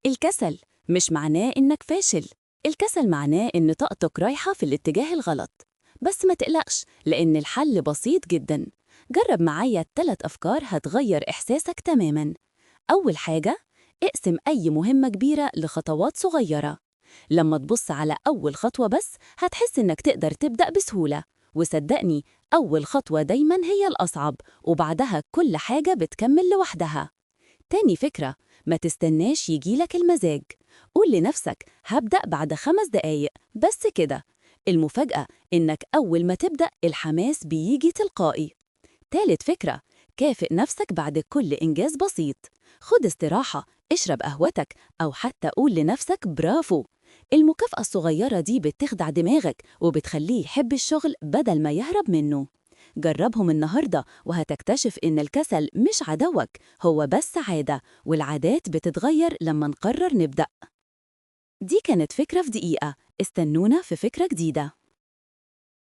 الكسل مش معناه إنك فاشل. الكسل معناه إن طاقتك رايحة في الاتجاه الغلط. بس ما تقلقش، لأن الحل بسيط جدا. جرب معايا 3 أفكار هتغير إحساسك تماما. أول حاجة، اقسم أي مهمة كبيرة لخطوات صغيرة. لما تبص على أول خطوة بس هتحس إنك تقدر تبدأ بسهولة. وصدقني، أول خطوة دايما هي الأصعب، وبعدها كل حاجة بتكمل لوحدها. تاني فكرة، ما تستناش يجيلك المزاج. قول لنفسك هبدأ بعد 5 دقايق بس كده. المفاجأة إنك أول ما تبدأ الحماس بيجي تلقائي. تالت فكرة، كافئ نفسك بعد كل إنجاز بسيط. خد استراحة، اشرب قهوتك، أو حتى قول لنفسك برافو. المكافأة الصغيرة دي بتخدع دماغك وبتخليه يحب الشغل بدل ما يهرب منه. جربهم النهاردة وهتكتشف إن الكسل مش عدوك، هو بس عادة، والعادات بتتغير لما نقرر نبدأ. دي كانت فكرة في دقيقة، استنونا في فكرة جديدة.